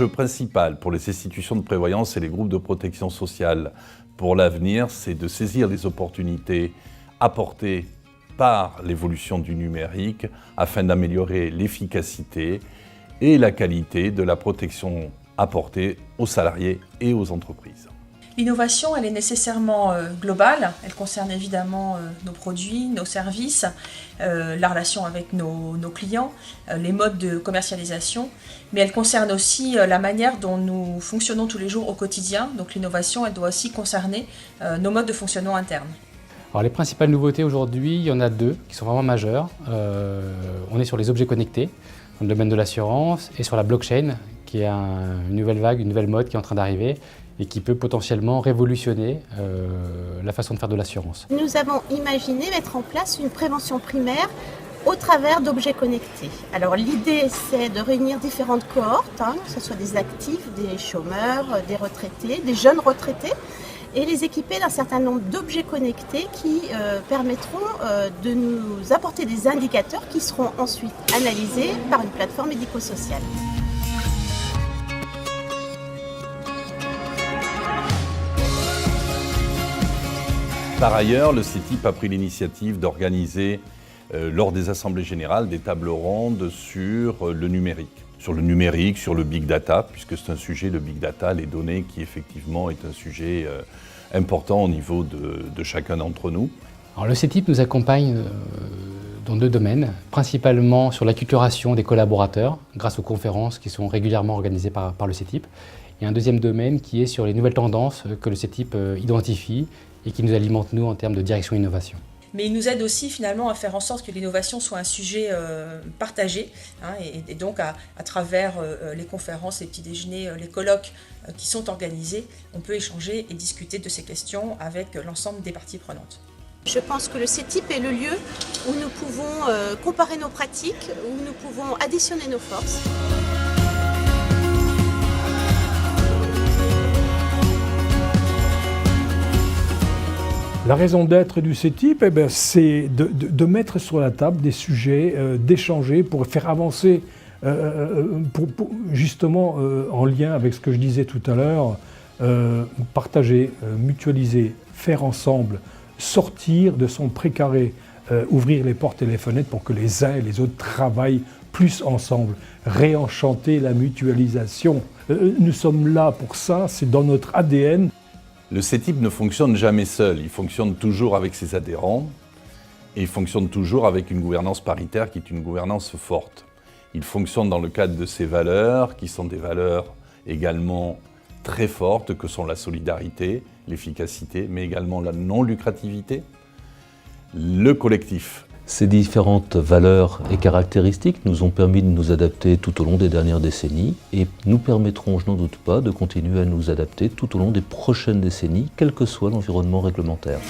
L'enjeu principal pour les institutions de prévoyance et les groupes de protection sociale pour l'avenir, c'est de saisir les opportunités apportées par l'évolution du numérique afin d'améliorer l'efficacité et la qualité de la protection apportée aux salariés et aux entreprises. L'innovation, elle est nécessairement globale. Elle concerne évidemment nos produits, nos services, la relation avec nos clients, les modes de commercialisation, mais elle concerne aussi la manière dont nous fonctionnons tous les jours au quotidien. Donc l'innovation, elle doit aussi concerner nos modes de fonctionnement internes. Alors les principales nouveautés aujourd'hui, il y en a deux qui sont vraiment majeures. On est sur les objets connectés, dans le domaine de l'assurance, et sur la blockchain, qui est une nouvelle vague, une nouvelle mode qui est en train d'arriver et qui peut potentiellement révolutionner la façon de faire de l'assurance. Nous avons imaginé mettre en place une prévention primaire au travers d'objets connectés. Alors l'idée, c'est de réunir différentes cohortes, que ce soit des actifs, des chômeurs, des retraités, des jeunes retraités, et les équiper d'un certain nombre d'objets connectés qui permettront de nous apporter des indicateurs qui seront ensuite analysés par une plateforme médico-sociale. Par ailleurs, le CETIP a pris l'initiative d'organiser, lors des assemblées générales, des tables rondes sur le numérique. Sur le big data, puisque c'est un sujet, le big data, les données, qui effectivement est un sujet important au niveau de chacun d'entre nous. Alors, le CETIP nous accompagne dans deux domaines, principalement sur l'acculturation des collaborateurs, grâce aux conférences qui sont régulièrement organisées par le CETIP. Et un deuxième domaine qui est sur les nouvelles tendances que le CETIP identifie et qui nous alimente, nous, en termes de direction innovation. Mais il nous aide aussi finalement à faire en sorte que l'innovation soit un sujet partagé, et donc à travers les conférences, les petits déjeuners, les colloques qui sont organisés, on peut échanger et discuter de ces questions avec l'ensemble des parties prenantes. Je pense que le CETIP est le lieu où nous pouvons comparer nos pratiques, où nous pouvons additionner nos forces. La raison d'être du CETIP, c'est de mettre sur la table des sujets, d'échanger pour faire avancer, justement en lien avec ce que je disais tout à l'heure, partager, mutualiser, faire ensemble, sortir de son précaré, ouvrir les portes et les fenêtres pour que les uns et les autres travaillent plus ensemble, réenchanter la mutualisation. Nous sommes là pour ça, c'est dans notre ADN. Le CETIP ne fonctionne jamais seul, il fonctionne toujours avec ses adhérents et il fonctionne toujours avec une gouvernance paritaire qui est une gouvernance forte. Il fonctionne dans le cadre de ses valeurs, qui sont des valeurs également très fortes, que sont la solidarité, l'efficacité, mais également la non-lucrativité, le collectif. Ces différentes valeurs et caractéristiques nous ont permis de nous adapter tout au long des dernières décennies et nous permettront, je n'en doute pas, de continuer à nous adapter tout au long des prochaines décennies, quel que soit l'environnement réglementaire.